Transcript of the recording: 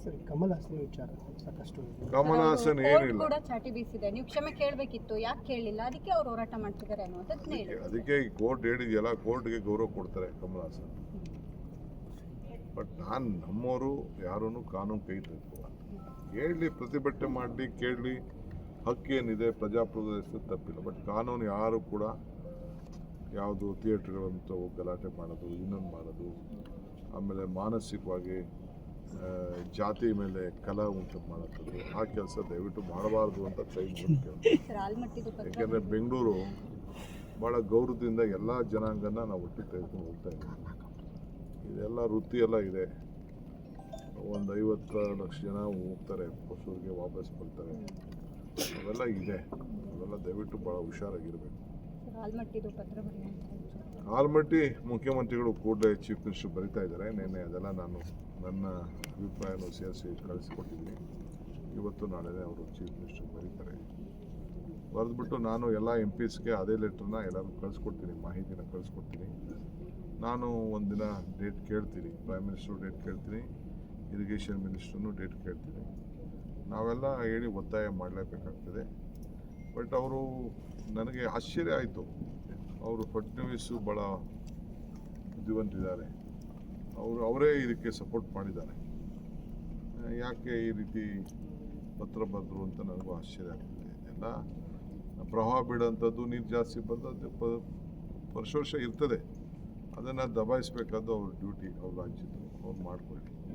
ಸರಿ, ಕಮಲ್ ಹಾಸನ್ ವಿಚಾರ ಸಾಕಷ್ಟು ಕಮಲ್ ಹಾಸನ್ ಏನಿಲ್ಲ, ಕೂಡ ಚಾಟಿ ಬೀಸಿದೆ. ನೀವು ಕ್ಷಮೆ ಕೇಳಬೇಕಿತ್ತು, ಯಾಕೆ ಕೇಳಲಿಲ್ಲ? ಅದಕ್ಕೆ ಅವ್ರು ಹೋರಾಟ ಮಾಡ್ತಿದ್ದಾರೆ ಅನ್ನೋದನ್ನ ಹೇಳಿ. ಅದಕ್ಕೆ ಈ ಕೋರ್ಟ್ ಹೇಳಿದೆಯಲ್ಲ, ಕೋರ್ಟ್ಗೆ ಗೌರವ ಕೊಡ್ತಾರೆ ಕಮಲ್ ಹಾಸನ್. ಬಟ್ ನಮ್ಮವರು ಯಾರೂ ಕಾನೂನು ಕೈ ತೆಗೆದುಕೊಳ್ಳ. ಕೇಳಲಿ, ಪ್ರತಿಭಟನೆ ಮಾಡಲಿ, ಕೇಳಲಿ, ಹಕ್ಕೇನಿದೆ, ಪ್ರಜಾಪ್ರಭುತ್ವ ತಪ್ಪಿಲ್ಲ. ಬಟ್ ಕಾನೂನು ಯಾರು ಕೂಡ ಯಾವುದು ಥಿಯೇಟ್ರ್ಗಳಂತ ಹೋಗಿ ಗಲಾಟೆ ಮಾಡೋದು, ಇನ್ನೊಂದು ಮಾಡೋದು, ಆಮೇಲೆ ಮಾನಸಿಕವಾಗಿ ಜಾತಿ ಮೇಲೆ ಕಲಹ ಉಂಟು ಮಾಡೋದು, ಆ ಕೆಲಸ ದಯವಿಟ್ಟು ಮಾಡಬಾರ್ದು ಅಂತ ಕೈ ಮುಗಿಸ್ತೇವೆ. ಯಾಕೆಂದರೆ ಬೆಂಗಳೂರು ಭಾಳ ಗೌರವದಿಂದ ಎಲ್ಲ ಜನಾಂಗನ ನಾವು ಒಟ್ಟಿಗೆ ತೆಗೆದುಕೊಂಡು ಹೋಗ್ತಾ ಇದ್ದೀವಿ. ಇದೆಲ್ಲ ವೃತ್ತಿ ಎಲ್ಲ ಇದೆ. ಒಂದು 50 ಲಕ್ಷ ಜನ ಹೋಗ್ತಾರೆ, ಹೊಸೂರಿಗೆ ವಾಪಸ್ ಬರ್ತಾರೆ. ಅವೆಲ್ಲ ಇದೆ. ಅವೆಲ್ಲ ದಯವಿಟ್ಟು ಭಾಳ ಹುಷಾರಾಗಿರಬೇಕು. ಆಲ್ಮಟ್ಟಿ ಮುಖ್ಯಮಂತ್ರಿಗಳು ಕೂಡಲೇ ಚೀಫ್ ಮಿನಿಸ್ಟರ್ ಬರಿತಾ ಇದ್ದಾರೆ. ನಿನ್ನೆ ಅದೆಲ್ಲ ನಾನು ನನ್ನ ಅಭಿಪ್ರಾಯವನ್ನು ಸೇರಿಸಿ ಕಳಿಸ್ಕೊಟ್ಟಿದ್ದೀನಿ. ಇವತ್ತು ನಾಳೆ ಅವರು ಚೀಫ್ ಮಿನಿಸ್ಟರ್ ಬರೀತಾರೆ. ಬರೆದ್ಬಿಟ್ಟು ನಾನು ಎಲ್ಲ MPಸ್ಗೆ ಅದೇ ಲೆಟ್ರನ್ನ ಎಲ್ಲರೂ ಕಳಿಸ್ಕೊಡ್ತೀನಿ, ಮಾಹಿತಿನ ಕಳಿಸ್ಕೊಡ್ತೀನಿ. ನಾನು ಒಂದಿನ ಡೇಟ್ ಕೇಳ್ತೀನಿ, ಪ್ರೈಮ್ ಮಿನಿಸ್ಟ್ರು ಡೇಟ್ ಕೇಳ್ತೀನಿ, ಇರಿಗೇಷನ್ ಮಿನಿಸ್ಟ್ರೂ ಡೇಟ್ ಕೇಳ್ತೀನಿ. ನಾವೆಲ್ಲ ಹೇಳಿ ಒತ್ತಾಯ ಮಾಡಲೇಬೇಕಾಗ್ತದೆ. ಬಟ್ ಅವರು, ನನಗೆ ಆಶ್ಚರ್ಯ ಆಯಿತು, ಅವರು ಫಡ್ನವೀಸು ಭಾಳ ಬುದ್ಧಿವಂತಿದ್ದಾರೆ, ಅವರೇ ಇದಕ್ಕೆ ಸಪೋರ್ಟ್ ಮಾಡಿದ್ದಾರೆ. ಯಾಕೆ ಈ ರೀತಿ ಪತ್ರ ಬರೆದ್ರು ಅಂತ ನನಗೂ ಆಶ್ಚರ್ಯ ಆಗ್ತದೆ. ಎಲ್ಲ ಪ್ರವಾಹ ಬೀಳೋಂಥದ್ದು, ನೀರು ಜಾಸ್ತಿ ಬಂದದ್ದು ವರ್ಷ ಇರ್ತದೆ. ಅದನ್ನು ದಬಾಯಿಸಬೇಕಾದ್ದು ಅವ್ರ ಡ್ಯೂಟಿ, ಅವ್ರ ರಾಜ್ಯದ್ದು, ಅವ್ರು ಮಾಡ್ಕೊಳ್ಳಿ.